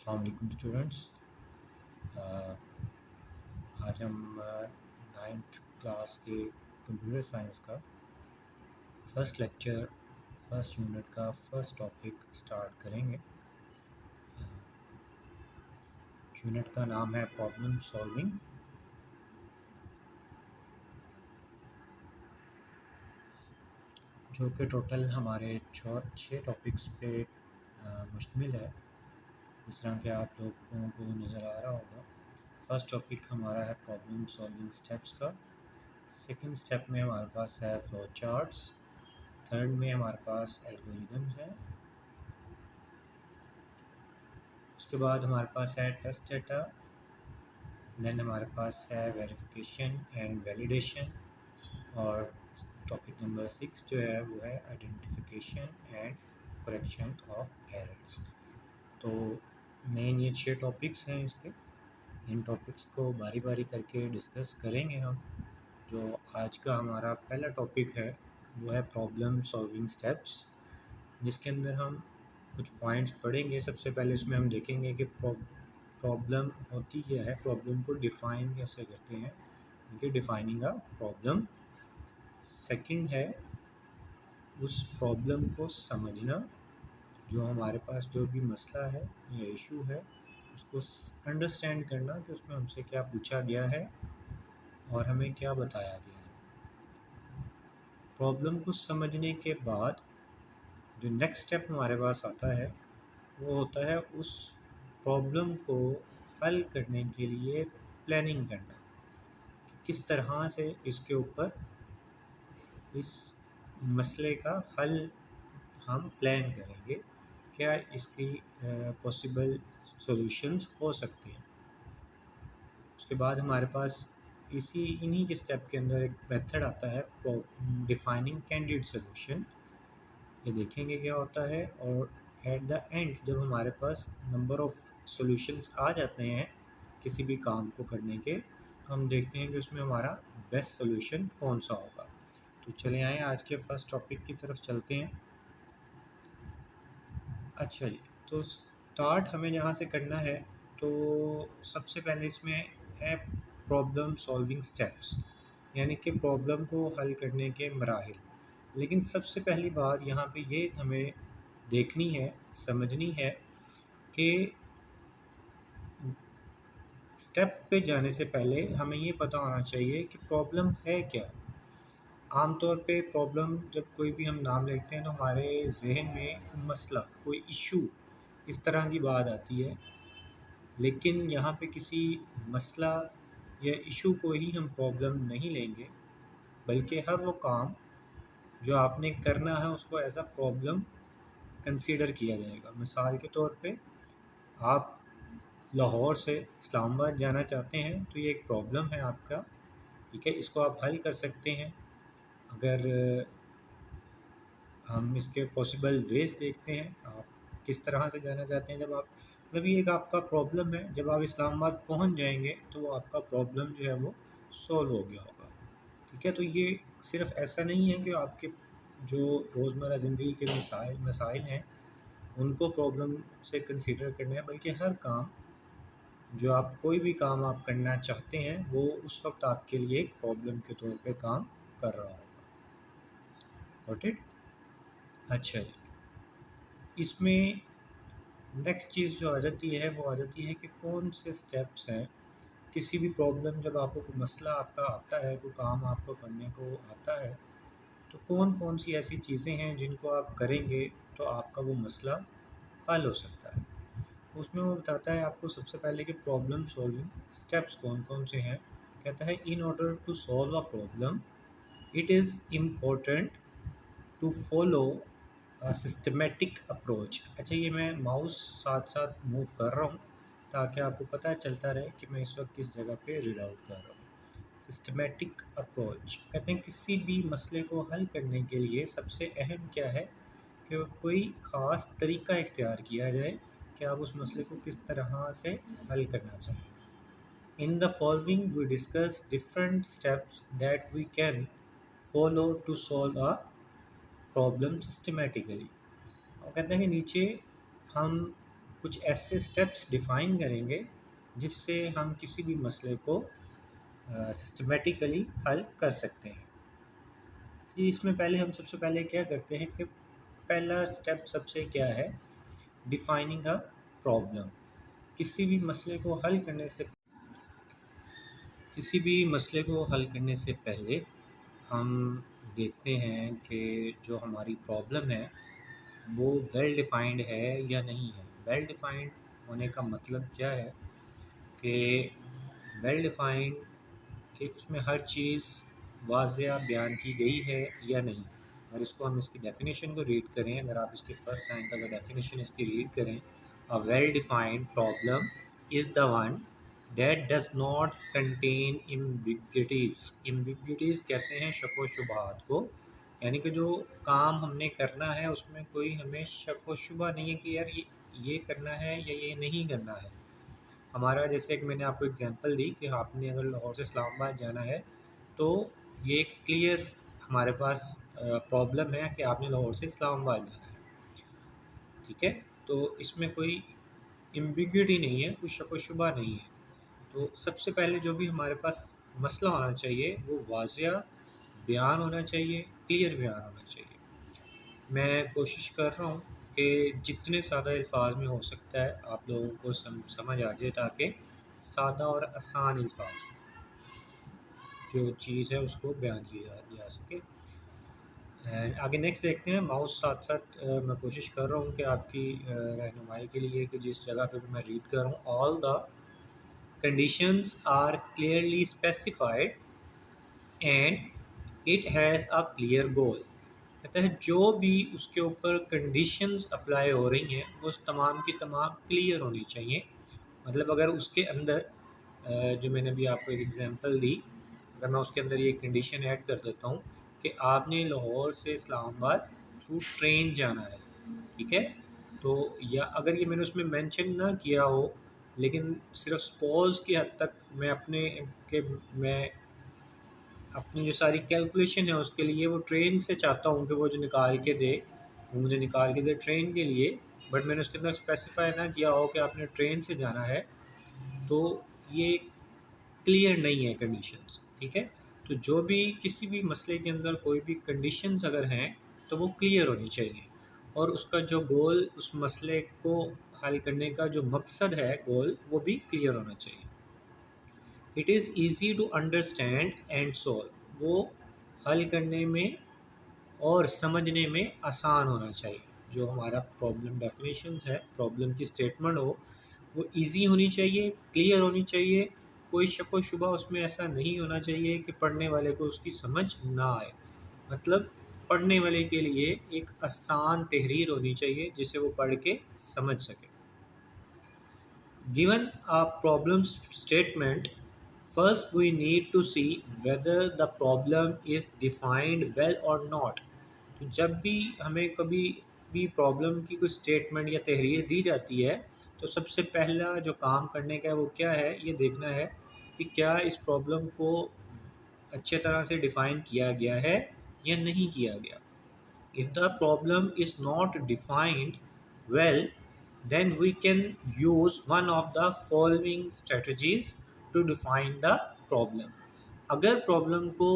अस्सलाम वालेकुम स्टूडेंट्स। आज हम नाइन्थ क्लास के कंप्यूटर साइंस का फर्स्ट लेक्चर फर्स्ट यूनिट का फर्स्ट टॉपिक स्टार्ट करेंगे। यूनिट का नाम है प्रॉब्लम सॉल्विंग। जो कि टोटल हमारे 6 टॉपिक्स पे मुश्तमिल है। जिस तरह के आप लोगों को नज़र आ रहा होगा, फर्स्ट टॉपिक हमारा है प्रॉब्लम सॉल्विंग स्टेप्स का। सेकंड स्टेप में हमारे पास है फ्लो चार्ट्स। थर्ड में हमारे पास एल्गोरिदम्स है। उसके बाद हमारे पास है टेस्ट डाटा। देन हमारे पास है वेरिफिकेशन एंड वैलिडेशन। और टॉपिक नंबर 6 जो है वो है identification and correction of errors. तो मेन ये 6 टॉपिक्स हैं इसके। इन टॉपिक्स को बारी बारी करके डिस्कस करेंगे हम। जो आज का हमारा पहला टॉपिक है वो है प्रॉब्लम सॉल्विंग स्टेप्स, जिसके अंदर हम कुछ पॉइंट्स पढ़ेंगे। सबसे पहले इसमें हम देखेंगे कि प्रॉब्लम होती क्या है, प्रॉब्लम को डिफ़ाइन कैसे करते हैं, कि डिफ़ाइनिंग अ प्रॉब्लम। सेकंड है उस प्रॉब्लम को समझना, जो हमारे पास जो भी मसला है या इशू है उसको अंडरस्टैंड करना कि उसमें हमसे क्या पूछा गया है और हमें क्या बताया गया है। प्रॉब्लम को समझने के बाद जो नेक्स्ट स्टेप हमारे पास आता है वो होता है उस प्रॉब्लम को हल करने के लिए प्लानिंग करना। किस तरह से इसके ऊपर इस मसले का हल हम प्लान करेंगे, क्या इसकी पॉसिबल सॉल्यूशंस हो सकते हैं। उसके बाद हमारे पास इन्हीं के स्टेप के अंदर एक मेथड आता है डिफाइनिंग कैंडिडेट सॉल्यूशन। ये देखेंगे क्या होता है। और एट द एंड जब हमारे पास नंबर ऑफ़ सॉल्यूशंस आ जाते हैं किसी भी काम को करने के, तो हम देखते हैं कि उसमें हमारा बेस्ट सॉल्यूशन कौन सा होगा। तो चले आए आज के फर्स्ट टॉपिक की तरफ चलते हैं। अच्छा जी, तो स्टार्ट हमें जहाँ से करना है, तो सबसे पहले इसमें है प्रॉब्लम सॉल्विंग स्टेप्स, यानी कि प्रॉब्लम को हल करने के मराहिल। लेकिन सबसे पहली बात यहाँ पे ये हमें देखनी है, समझनी है कि स्टेप पे जाने से पहले हमें ये पता होना चाहिए कि प्रॉब्लम है क्या। आमतौर पे प्रॉब्लम जब कोई भी हम नाम लेते हैं तो हमारे जहन में मसला, कोई इशू, इस तरह की बात आती है। लेकिन यहाँ पे किसी मसला या इशू को ही हम प्रॉब्लम नहीं लेंगे, बल्कि हर वो काम जो आपने करना है उसको एज अ प्रॉब्लम कंसीडर किया जाएगा। मिसाल के तौर पे आप लाहौर से इस्लामाबाद जाना चाहते हैं, तो ये एक प्रॉब्लम है आपका, ठीक है। इसको आप हल कर सकते हैं। अगर हम इसके पॉसिबल वेज देखते हैं, आप किस तरह से जाना चाहते हैं, जब आप मतलब ये एक आपका प्रॉब्लम है। जब आप इस्लामाबाद पहुंच जाएंगे तो वो आपका प्रॉब्लम जो है वो सॉल्व हो गया होगा, ठीक है। तो ये सिर्फ ऐसा नहीं है कि आपके जो रोज़मर्रा ज़िंदगी के मसाइल हैं उनको प्रॉब्लम से कंसीडर करना है, बल्कि हर काम जो आप कोई भी काम आप करना चाहते हैं वो उस वक्त आपके लिए एक प्रॉब्लम के तौर पे काम कर रहा होगा। Got it? अच्छा जी, इसमें नेक्स्ट चीज़ जो आ जाती है वो आ जाती है कि कौन से स्टेप्स हैं। किसी भी प्रॉब्लम, जब आपको कोई मसला आपका आता है, कोई काम आपको करने को आता है, तो कौन कौन सी ऐसी चीज़ें हैं जिनको आप करेंगे तो आपका वो मसला हल हो सकता है। उसमें वो बताता है आपको सबसे पहले कि प्रॉब्लम सॉल्विंग स्टेप्स कौन कौन से हैं। कहता है in order to solve a problem it is important to follow systematic approach. अच्छा, ये मैं माउस साथ साथ मूव कर रहा हूँ ताकि आपको पता चलता रहे कि मैं इस वक्त किस जगह पे रीड आउट कर रहा हूँ। सिस्टमेटिक अप्रोच कहते हैं किसी भी मसले को हल करने के लिए सबसे अहम क्या है कि कोई ख़ास तरीका इख्तियार किया जाए कि आप उस मसले को किस तरह से हल करना चाहें। In the following we discuss different steps that we can follow to solve a problem systematically. और कहते हैं कि नीचे हम कुछ ऐसे स्टेप्स डिफ़ाइन करेंगे जिससे हम किसी भी मसले को सिस्टमेटिकली हल कर सकते हैं। जी, इसमें पहले हम सबसे पहले क्या करते हैं कि पहला स्टेप सबसे क्या है, डिफ़ाइनिंग अ प्रॉब्लम। किसी भी मसले को हल करने से किसी भी मसले को हल करने से पहले हम देखते हैं कि जो हमारी प्रॉब्लम है वो वेल डिफाइंड है या नहीं है। वेल डिफाइंड होने का मतलब क्या है कि वेल डिफाइंड कि उसमें हर चीज़ वाज़िया बयान की गई है या नहीं। अगर इसको हम इसकी डेफिनेशन को रीड करें, अगर आप इसकी फ़र्स्ट लाइन का अगर डेफिनेशन इसकी रीड करें, a well defined problem is the one that does not contain ambiguities. Ambiguities कहते हैं शक व शुबहात को, यानी कि जो काम हमने करना है उसमें कोई हमें शक व शुबा नहीं है कि यार ये करना है या ये नहीं करना है। हमारा जैसे कि मैंने आपको एग्जांपल दी कि आपने अगर लाहौर से इस्लामाबाद जाना है, तो ये क्लियर हमारे पास प्रॉब्लम है कि आपने लाहौर से इस्लामाबाद जाना है, ठीक है? तो इसमें कोई एम्बिग्युइटी नहीं है, कोई शक व शुबा नहीं है। तो सबसे पहले जो भी हमारे पास मसला होना चाहिए वो वाज़िया बयान होना चाहिए, क्लियर बयान होना चाहिए। मैं कोशिश कर रहा हूँ कि जितने ज़्यादा अल्फाज में हो सकता है आप लोगों को समझ आ जाए, ताकि सादा और आसान अल्फाज में जो चीज़ है उसको बयान किया जा सके। आगे नेक्स्ट देखते हैं। माउस साथ साथ मैं कोशिश कर रहा हूँ कि आपकी रहनुमाई के लिए कि जिस जगह पे भी मैं रीड कर रहा हूँ, all the conditions are clearly specified and it has a clear goal. कहता है जो भी उसके ऊपर कंडीशंस अप्लाई हो रही हैं वो तमाम की तमाम क्लियर होनी चाहिए। मतलब अगर उसके अंदर जो मैंने अभी आपको एक एग्जांपल दी, अगर मैं उसके अंदर ये कंडीशन ऐड कर देता हूँ कि आपने लाहौर से इस्लामाबाद थ्रू ट्रेन जाना है, ठीक है? तो या अगर ये मैंने उसमें मेंशन ना किया हो, लेकिन सिर्फ सपोज़ की हद तक मैं अपनी जो सारी कैलकुलेशन है उसके लिए वो ट्रेन से चाहता हूँ कि वो जो निकाल के दे, वो मुझे निकाल के दे ट्रेन के लिए, बट मैंने उसके अंदर स्पेसिफाई ना किया हो कि आपने ट्रेन से जाना है, तो ये क्लियर नहीं है कंडीशंस, ठीक है? तो जो भी किसी भी मसले के अंदर कोई भी कंडीशंस अगर हैं तो वो क्लियर होनी चाहिए, और उसका जो गोल, उस मसले को हल करने का जो मकसद है, गोल, वो भी क्लियर होना चाहिए। It is easy to understand and solve, वो हल करने में और समझने में आसान होना चाहिए। जो हमारा प्रॉब्लम डेफिनेशन है, प्रॉब्लम की स्टेटमेंट हो, वो इजी होनी चाहिए, क्लियर होनी चाहिए, कोई शक व शुबा उसमें ऐसा नहीं होना चाहिए कि पढ़ने वाले को उसकी समझ ना आए। मतलब पढ़ने वाले के लिए एक आसान तहरीर होनी चाहिए जिसे वो पढ़ के समझ सके। Given a problem statement, first we need to see whether the problem is defined well or not. तो जब भी हमें कभी भी प्रॉब्लम की कोई स्टेटमेंट या तहरीर दी जाती है, तो सबसे पहला जो काम करने का है वो क्या है, ये देखना है कि क्या इस प्रॉब्लम को अच्छे तरह से डिफ़ाइन किया गया है या नहीं किया गया। If the problem is not defined well, then we can use one of the following strategies to define the problem. अगर प्रॉब्लम को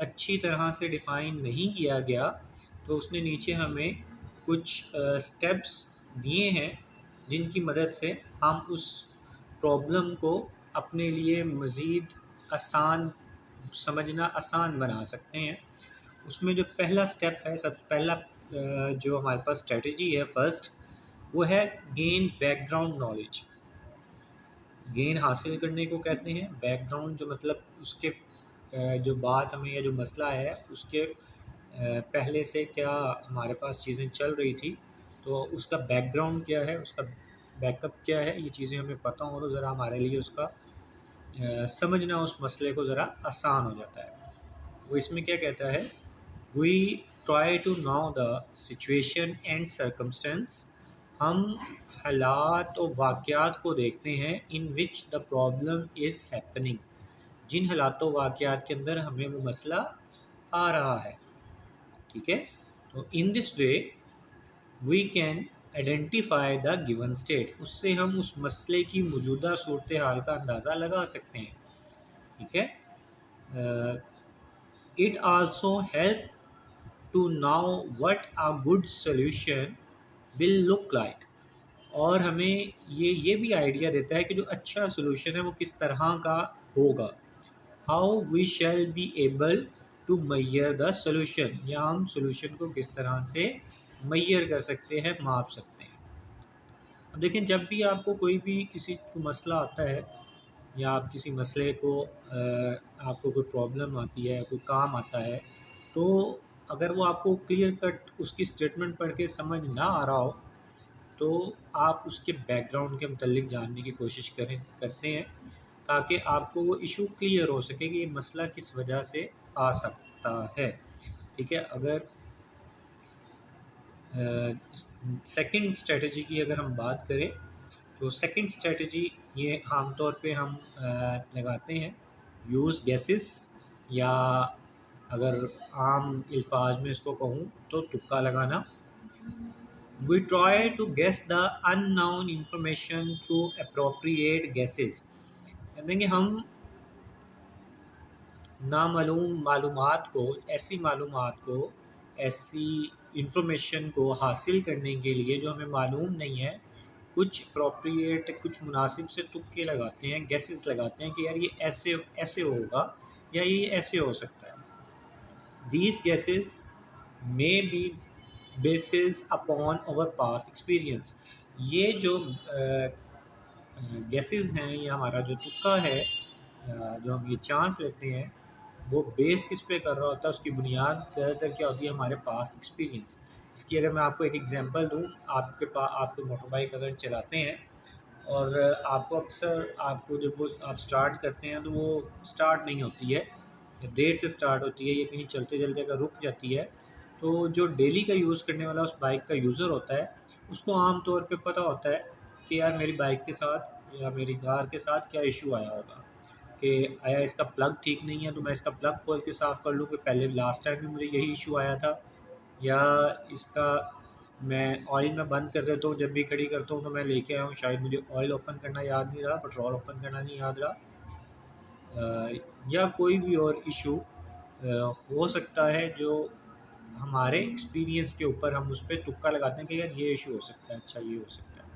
अच्छी तरह से डिफ़ाइन नहीं किया गया, तो उसने नीचे हमें कुछ स्टेप्स दिए हैं जिनकी मदद से हम उस प्रॉब्लम को अपने लिए मज़ीद आसान, समझना आसान बना सकते हैं। उसमें जो पहला स्टेप है, सबसे पहला जो हमारे पास स्ट्रेटजी है फर्स्ट, वो है गेन बैकग्राउंड नॉलेज। गेन हासिल करने को कहते हैं। बैकग्राउंड जो मतलब उसके जो बात हमें या जो मसला है उसके पहले से क्या हमारे पास चीज़ें चल रही थी, तो उसका बैकग्राउंड क्या है, उसका बैकअप क्या है, ये चीज़ें हमें पता हो तो ज़रा हमारे लिए उसका समझना उस मसले को ज़रा आसान हो जाता है। वो इसमें क्या कहता है, we try to know the situation and circumstance. हम हालात और वाक़यात को देखते हैं, in which the problem is happening, जिन हालातों वाक़यात के अंदर हमें वो मसला आ रहा है, ठीक है? तो in this way we can identify the given state, उससे हम उस मसले की मौजूदा सूरत हाल का अंदाज़ा लगा सकते हैं। ठीक है। It also help to know what a good solution will look like, और हमें ये भी आइडिया देता है कि जो अच्छा सोल्यूशन है वो किस तरह का होगा। How we shall be able to measure the solution, या हम सोल्यूशन को किस तरह से मैयर कर सकते हैं, माप सकते हैं। अब देखें, जब भी आपको कोई भी किसी को मसला आता है या आप किसी मसले को आपको कोई प्रॉब्लम आती है, कोई काम आता है, तो अगर वो आपको क्लियर कट उसकी स्टेटमेंट पढ़ के समझ ना आ रहा हो, तो आप उसके बैकग्राउंड के मतलब जानने की कोशिश करते हैं, ताकि आपको वो इशू क्लियर हो सके कि ये मसला किस वजह से आ सकता है। ठीक है। अगर सेकंड स्ट्रेटजी की अगर हम बात करें, तो सेकंड स्ट्रेटजी ये आमतौर पे हम लगाते हैं, यूज़ गैसेस, या अगर आम अल्फाज में इसको कहूँ तो तुक्का लगाना। We try to guess the unknown information through appropriate guesses, यानी कि हम नामालूम मालूमात को, ऐसी मालूमात को, ऐसी इंफॉर्मेशन को हासिल करने के लिए जो हमें मालूम नहीं है, कुछ अप्रोप्रिएट, कुछ मुनासिब से तुक्के लगाते हैं, गेसेस लगाते हैं कि यार ये ऐसे ऐसे होगा या ये ऐसे हो सकता है। These guesses may be basis upon our past experience, ये जो गेसेस हैं, ये हमारा जो तुक्का है, जो हम ये चांस लेते हैं, वो बेस किस पे कर रहा होता है, उसकी बुनियाद ज़्यादातर क्या होती है, हमारे पास एक्सपीरियंस। इसकी अगर मैं आपको एक एग्जांपल दूँ, आप कोई मोटर बाइक अगर चलाते हैं और आपको अक्सर, आपको जब वो आप स्टार्ट करते हैं तो वो स्टार्ट नहीं होती है, देर से स्टार्ट होती है, ये कहीं चलते चलते अगर रुक जाती है, तो जो डेली का यूज़ करने वाला उस बाइक का यूज़र होता है, उसको आम तौर पे पता होता है कि यार मेरी बाइक के साथ या मेरी कार के साथ क्या इशू आया होगा, कि आया इसका प्लग ठीक नहीं है, तो मैं इसका प्लग खोल के साफ़ कर लूँ कि पहले लास्ट टाइम भी मुझे यही इशू आया था, या इसका मैं ऑयल में बंद कर देता हूँ, जब भी खड़ी करता हूँ तो मैं लेके आया हूँ, शायद मुझे ऑयल ओपन करना याद नहीं रहा, पेट्रोल ओपन करना नहीं याद रहा, या कोई भी और इशू हो सकता है जो हमारे एक्सपीरियंस के ऊपर हम उस पर तुक्का लगाते हैं कि यार ये इशू हो सकता है, अच्छा ये हो सकता है।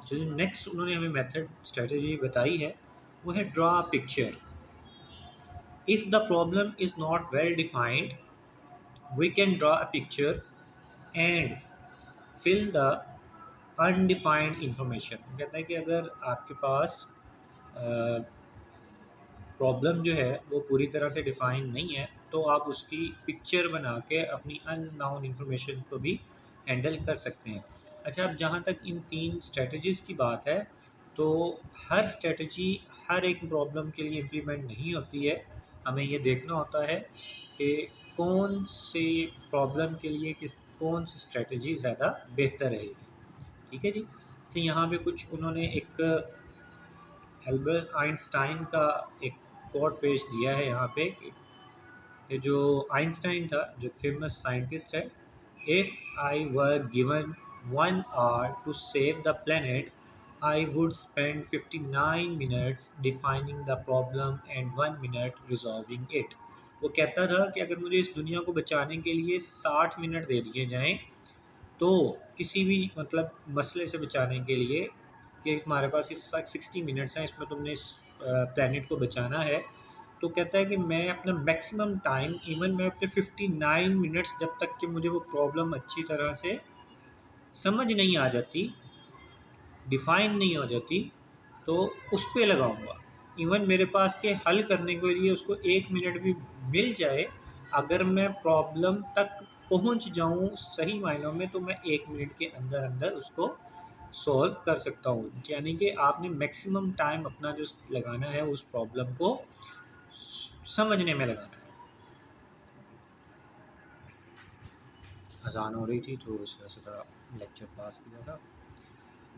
जो नेक्स्ट उन्होंने हमें मेथड स्ट्रेटजी बताई है वो है draw a picture. If the problem is not well defined, we can draw a picture and fill the undefined information. कहता है कि अगर आपके पास प्रॉब्लम जो है वो पूरी तरह से डिफ़ाइन नहीं है, तो आप उसकी पिक्चर बना के अपनी अननोन इंफॉर्मेशन को भी हैंडल कर सकते हैं। अच्छा, अब जहाँ तक इन 3 स्ट्रेटजीज़ की बात है, तो हर स्ट्रेटजी हर एक प्रॉब्लम के लिए इम्प्लीमेंट नहीं होती है। हमें ये देखना होता है कि कौन से प्रॉब्लम के लिए कौन सी स्ट्रेटजी ज़्यादा बेहतर रहेगी। ठीक है जी। अच्छा, यहाँ पे कुछ उन्होंने एक एल्बर्ट आइंस्टाइन का एक कोट पेश दिया है यहाँ पे। ये जो आइंस्टाइन था, जो फेमस साइंटिस्ट है, if I were given 1 hour to save the planet, I would spend 59 minutes defining the problem and 1 minute resolving it. वो कहता था कि अगर मुझे इस दुनिया को बचाने के लिए 60 मिनट दे दिए जाएं, तो किसी भी मतलब मसले से बचाने के लिए, कि तुम्हारे पास इस 60 मिनट्स हैं, इसमें तुमने इस प्लैनेट को बचाना है, तो कहता है कि मैं अपना मैक्सिमम टाइम, इवन मैं अपने 59 मिनट्स, जब तक कि मुझे वो प्रॉब्लम अच्छी तरह से समझ नहीं आ जाती, डिफ़ाइन नहीं हो जाती, तो उस पे लगाऊंगा। इवन मेरे पास के हल करने के लिए उसको 1 मिनट भी मिल जाए, अगर मैं प्रॉब्लम तक पहुंच जाऊं सही मायनों में, तो मैं 1 मिनट के अंदर अंदर उसको सॉल्व कर सकता हूँ। यानी कि आपने मैक्सिमम टाइम अपना जो लगाना है उस प्रॉब्लम को समझने में लगाना है। अजान हो रही थी तो इस वजह से थोड़ा लेक्चर पास किया था।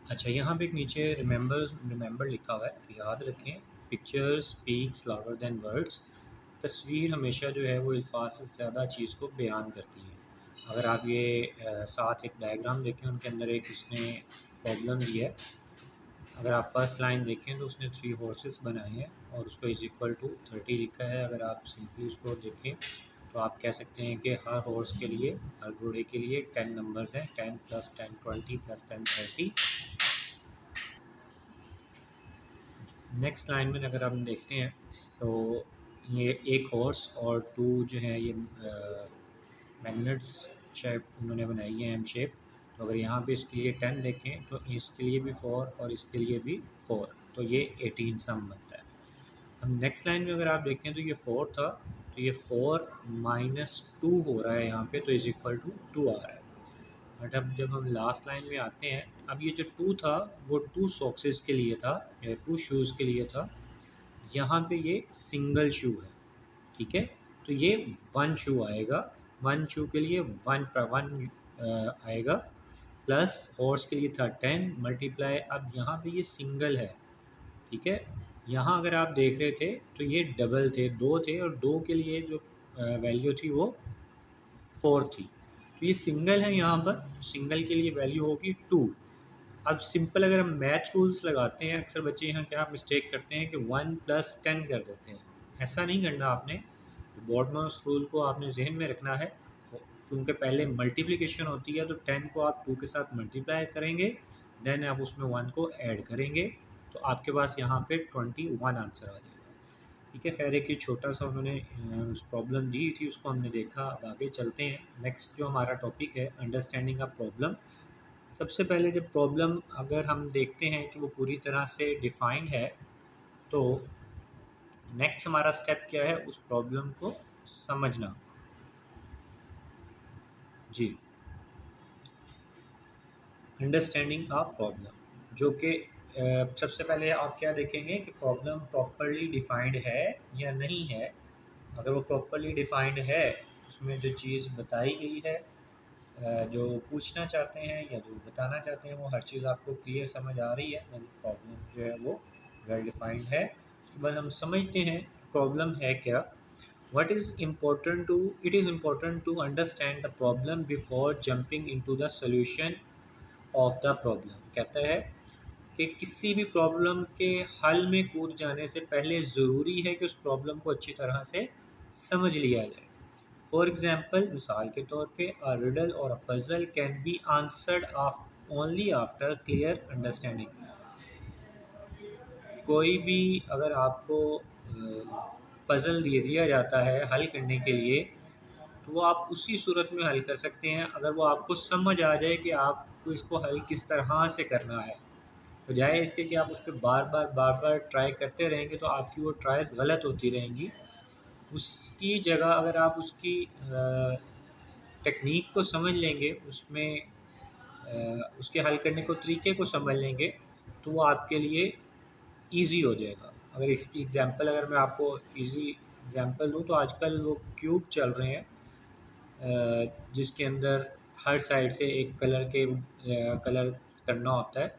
अच्छा, यहाँ पे एक नीचे रिमेंबर लिखा हुआ है कि याद रखें, pictures speaks louder than words. तस्वीर हमेशा जो है वो अल्फाज से ज़्यादा चीज़ को बयान करती है। अगर आप ये साथ एक डायग्राम देखें, उनके अंदर एक उसने प्रॉब्लम दी है। अगर आप फर्स्ट लाइन देखें तो उसने 3 हॉर्सेस बनाए हैं और उसको इज इक्वल टू 30 लिखा है। अगर आप सिंपली उसको देखें तो आप कह सकते हैं कि हर हॉर्स के लिए, हर घोड़े के लिए 10 नंबर्स हैं, 10 + 10 20 + 10 30। नेक्स्ट लाइन में अगर हम देखते हैं तो ये एक हॉर्स और 2 जो है ये मैग्नेट्स शेप उन्होंने बनाई है, एम शेप। तो अगर यहाँ पे इसके लिए 10 देखें तो इसके लिए भी 4 और इसके लिए भी 4, तो ये 18 सम बनता है। अब नेक्स्ट लाइन में अगर आप देखें तो ये 4 था, तो ये 4 - 2 हो रहा है यहाँ पे, तो इज इक्वल टू 2 आ रहा है। बट अब जब हम लास्ट लाइन में आते हैं, अब ये जो 2 था वो 2 सॉक्सेस के लिए था या 2 शूज़ के लिए था। यहाँ पे ये सिंगल शू है, ठीक है। तो ये 1 शू आएगा, 1 शू के लिए 1 पर 1 आएगा, प्लस हॉर्स के लिए था 10 मल्टीप्लाई। अब यहाँ पे ये सिंगल है, ठीक है। यहाँ अगर आप देख रहे थे तो ये डबल थे, 2 थे और 2 के लिए जो वैल्यू थी वो 4 थी। तो ये सिंगल है, यहाँ पर सिंगल के लिए वैल्यू होगी 2। अब सिंपल अगर हम मैथ रूल्स लगाते हैं, अक्सर बच्चे यहाँ क्या मिस्टेक करते हैं कि 1 + 10 कर देते हैं। ऐसा नहीं करना आपने। बॉडमॉस रूल को आपने जहन में रखना है, क्योंकि पहले मल्टीप्लिकेशन होती है तो 10 को आप 2 के साथ मल्टीप्लाई करेंगे, देन आप उसमें 1 को ऐड करेंगे, तो आपके पास यहाँ पे 21 आंसर आ जाएगा, ठीक है। खैर एक ये छोटा सा उन्होंने प्रॉब्लम दी थी, उसको हमने देखा। अब आगे चलते हैं। नेक्स्ट जो हमारा टॉपिक है, अंडरस्टैंडिंग अ प्रॉब्लम। सबसे पहले जब प्रॉब्लम अगर हम देखते हैं कि वो पूरी तरह से डिफाइंड है, तो नेक्स्ट हमारा स्टेप क्या है, उस प्रॉब्लम को समझना। जी, अंडरस्टैंडिंग अ प्रॉब्लम, जो कि सबसे पहले आप क्या देखेंगे कि प्रॉब्लम प्रॉपरली डिफाइंड है या नहीं है। अगर वो प्रॉपरली डिफाइंड है, उसमें जो चीज़ बताई गई है, जो पूछना चाहते हैं या जो बताना चाहते हैं, वो हर चीज़ आपको क्लियर समझ आ रही है, देन प्रॉब्लम जो है वो वेल डिफाइंड है। उसके बाद हम समझते हैं प्रॉब्लम है क्या। What is important to It is important to understand the problem before jumping into the solution of the problem। कहता है कि किसी भी प्रॉब्लम के हल में कूद जाने से पहले ज़रूरी है कि उस प्रॉब्लम को अच्छी तरह से समझ लिया जाए। फॉर एग्ज़ाम्पल, मिसाल के तौर पे, अ रिडल और a puzzle can be answered only after clear understanding. कोई भी अगर आपको पज़ल दे दिया जाता है हल करने के लिए, तो वो आप उसी सूरत में हल कर सकते हैं अगर वो आपको समझ आ जाए कि आपको इसको हल किस तरह से करना है। बजाय इसके कि आप उस पर बार बार ट्राई करते रहेंगे तो आपकी वो ट्राइज गलत होती रहेंगी। उसकी जगह अगर आप उसकी टेक्निक को समझ लेंगे, उसमें उसके हल करने को तरीके को समझ लेंगे, तो वो आपके लिए ईज़ी हो जाएगा। अगर इसकी एग्ज़ाम्पल अगर मैं आपको ईज़ी एग्ज़ाम्पल दूँ, तो आजकल वो क्यूब चल रहे हैं, जिसके अंदर हर साइड से एक कलर करना होता है।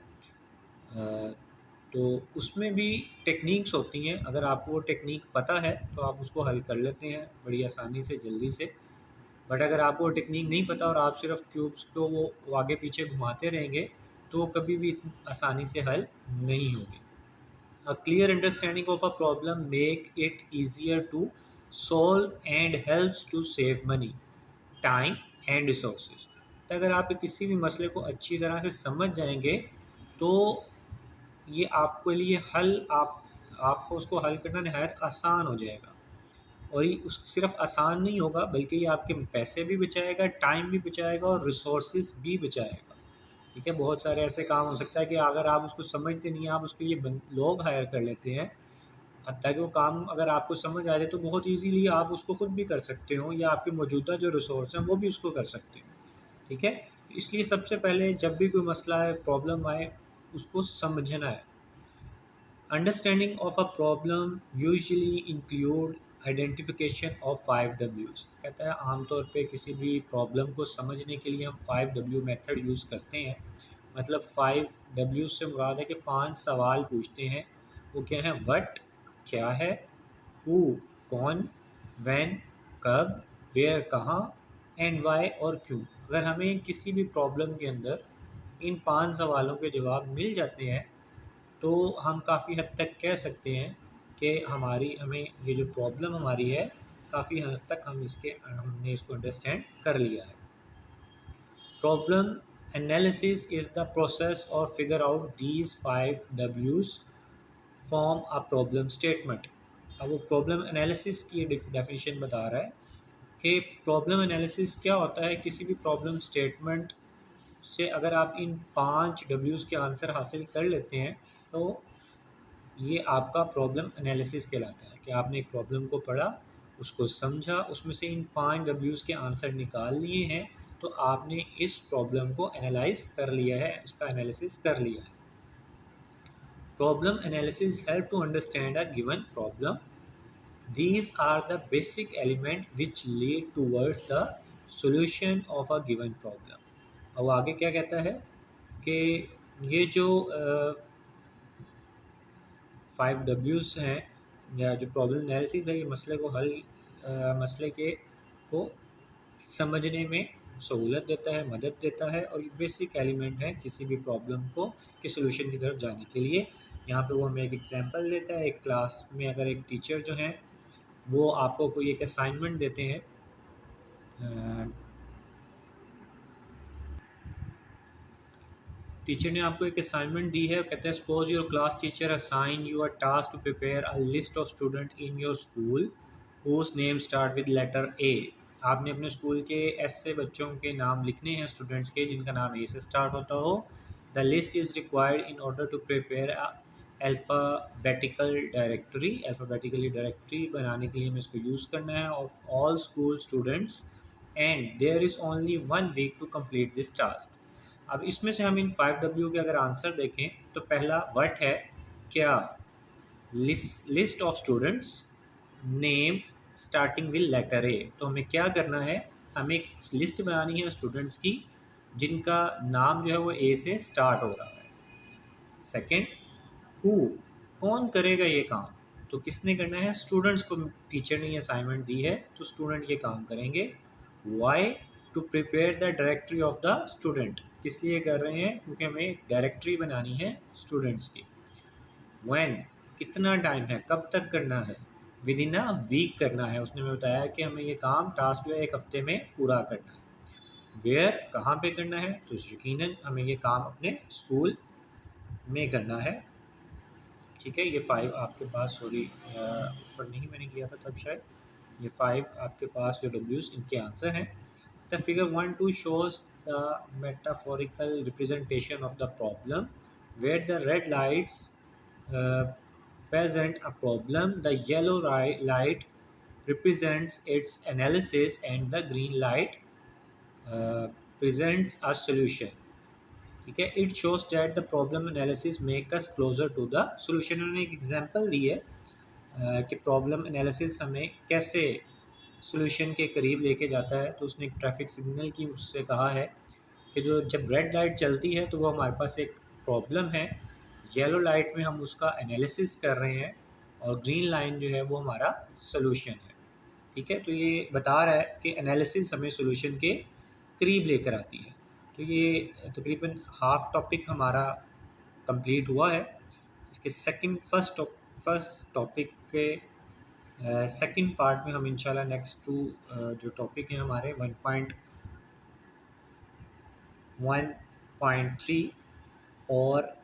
तो उसमें भी टेक्निक्स होती हैं। अगर आपको वो टेक्निक पता है तो आप उसको हल कर लेते हैं बड़ी आसानी से, जल्दी से। बट अगर आपको वो टेक्निक नहीं पता और आप सिर्फ क्यूब्स को वो आगे पीछे घुमाते रहेंगे, तो वो कभी भी इतनी आसानी से हल नहीं होगी। A clear understanding of a problem make it easier to solve and helps to save money, time and resources. तो अगर आप किसी भी मसले को अच्छी तरह से समझ जाएंगे, तो ये आपके लिए आपको उसको हल करना नहायत आसान हो जाएगा। और ये सिर्फ आसान नहीं होगा, बल्कि ये आपके पैसे भी बचाएगा, टाइम भी बचाएगा और रिसोर्सेज भी बचाएगा, ठीक है। बहुत सारे ऐसे काम हो सकता है कि अगर आप उसको समझते नहीं हैं, आप उसके लिए लोग हायर कर लेते हैं, ताकि वो काम अगर आपको समझ आ जाए तो बहुत इजीली आप उसको खुद भी कर सकते हो, या आपके मौजूदा जो रिसोर्स हैं वो भी उसको कर सकते हो, ठीक है। इसलिए सबसे पहले जब भी कोई मसला है, प्रॉब्लम आए, उसको समझना है। Understanding of a problem usually include identification of 5 W's। कहता है आमतौर पे किसी भी प्रॉब्लम को समझने के लिए हम 5W मेथड यूज़ करते हैं। मतलब 5W से मुराद है कि 5 सवाल पूछते हैं। वो क्या है? व्हाट क्या है, हु कौन, व्हेन कब, वेयर कहाँ, एंड वाई और क्यों। अगर हमें किसी भी प्रॉब्लम के अंदर इन 5 सवालों के जवाब मिल जाते हैं तो हम काफ़ी हद तक कह सकते हैं कि हमें ये जो प्रॉब्लम हमारी है काफ़ी हद तक हमने इसको अंडरस्टैंड कर लिया है। Problem analysis is the process और figure out these 5 W's form a problem statement. अब वो प्रॉब्लम एनालिसिस की डेफिनेशन बता रहा है कि प्रॉब्लम एनालिसिस क्या होता है। किसी भी प्रॉब्लम स्टेटमेंट से अगर आप इन 5 W's के आंसर हासिल कर लेते हैं तो ये आपका प्रॉब्लम एनालिसिस कहलाता है कि आपने एक प्रॉब्लम को पढ़ा, उसको समझा, उसमें से इन 5 W's के आंसर निकाल लिए हैं तो आपने इस प्रॉब्लम को एनालाइज कर लिया है, उसका एनालिसिस कर लिया है। Problem analysis help to understand a given problem. These are the basic elements which lead towards the solution of a given problem। अब आगे क्या कहता है कि ये जो 5 W's हैं या जो प्रॉब्लम एनालिसिस है, ये मसले को समझने में सहूलत देता है, मदद देता है और ये बेसिक एलिमेंट है किसी भी प्रॉब्लम को के सोल्यूशन की तरफ जाने के लिए। यहाँ पे वो हमें एक एग्जांपल देता है। एक क्लास में अगर एक टीचर जो हैं वो आपको कोई एक असाइनमेंट देते हैं, टीचर ने आपको एक असाइनमेंट दी है, कहते हैं suppose your class teacher assign you a task to prepare a list of student in your school whose name start with letter A. आपने अपने स्कूल के ऐसे बच्चों के नाम लिखने हैं, स्टूडेंट्स के, जिनका नाम ए से स्टार्ट होता हो। The list is required in order to prepare alphabetically directory बनाने के लिए हमें इसको यूज़ करना है of all school students and there is only 1 week to complete this task. अब इसमें से हम इन 5 W के अगर आंसर देखें तो पहला वर्ड है क्या, list of students, name starting with letter A. तो हमें क्या करना है, हमें एक लिस्ट बनानी है स्टूडेंट्स की जिनका नाम जो है वो ए से स्टार्ट हो रहा है। सेकंड, हु, कौन करेगा ये काम, तो किसने करना है, स्टूडेंट्स को टीचर ने ये असाइनमेंट दी है तो स्टूडेंट ये काम करेंगे। Why, to prepare the directory of the student, किस लिए कर रहे हैं, क्योंकि हमें डायरेक्टरी बनानी है स्टूडेंट्स की। व्हेन, कितना टाइम है, कब तक करना है, विद इन अ वीक करना है। उसने हमें बताया कि हमें ये काम टास्क जो है 1 हफ्ते में पूरा करना है। वेयर, कहाँ पे करना है, तो यकीनन हमें ये काम अपने स्कूल में करना है। ठीक है, ये 5 आपके पास, सॉरी ऊपर नहीं मैंने किया था तब शायद, ये 5 आपके पास जो W's इनके आंसर हैं। The figure 1-2 shows the metaphorical representation of the problem where the red lights uh, present a problem, the yellow light represents its analysis and the green light presents a solution। ठीक है, it shows that the problem analysis make us closer to the solution. उन्होंने एक example दी है कि problem analysis हमें कैसे solution के करीब लेके जाता है। तो उसने एक ट्रैफिक सिग्नल की उससे कहा है कि जो जब रेड लाइट चलती है तो वो हमारे पास एक प्रॉब्लम है, येलो लाइट में हम उसका एनालिसिस कर रहे हैं और ग्रीन लाइन जो है वो हमारा सोल्यूशन है। ठीक है, तो ये बता रहा है कि एनालिसिस हमें सोल्यूशन के करीब लेकर आती है। तो ये तकरीबन हाफ टॉपिक हमारा कंप्लीट हुआ है। इसके फर्स्ट टॉपिक के सेकंड पार्ट में हम इंशाल्लाह नेक्स्ट जो टॉपिक हैं हमारे 1.1.3 और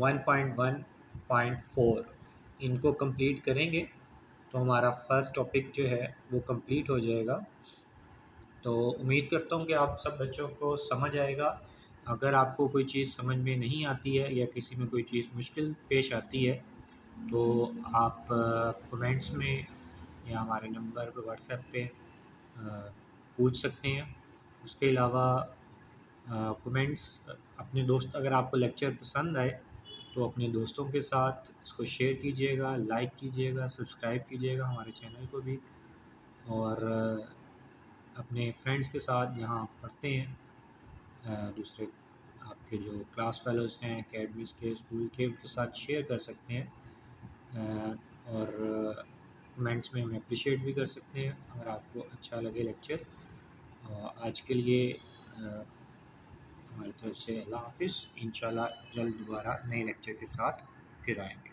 1.1.4 इनको कंप्लीट करेंगे तो हमारा फर्स्ट टॉपिक जो है वो कंप्लीट हो जाएगा। तो उम्मीद करता हूँ कि आप सब बच्चों को समझ आएगा। अगर आपको कोई चीज़ समझ में नहीं आती है या किसी में कोई चीज़ मुश्किल पेश आती है तो आप कमेंट्स में या हमारे नंबर पर व्हाट्सएप पे पूछ सकते हैं। उसके अलावा कमेंट्स अपने दोस्त, अगर आपको लेक्चर पसंद आए तो अपने दोस्तों के साथ इसको शेयर कीजिएगा, लाइक कीजिएगा, सब्सक्राइब कीजिएगा हमारे चैनल को भी, और अपने फ्रेंड्स के साथ जहाँ आप पढ़ते हैं दूसरे आपके जो क्लास फेलोज़ हैं एकेडमीज़ के, स्कूल के, उनके साथ शेयर कर सकते हैं। और कमेंट्स में हमें अप्रिशिएट भी कर सकते हैं अगर आपको अच्छा लगे लेक्चर। आज के लिए हमारी तरफ से अल्लाह हाफ़िज़। इंशाल्लाह जल्द दोबारा नए लेक्चर के साथ फिर आएंगे।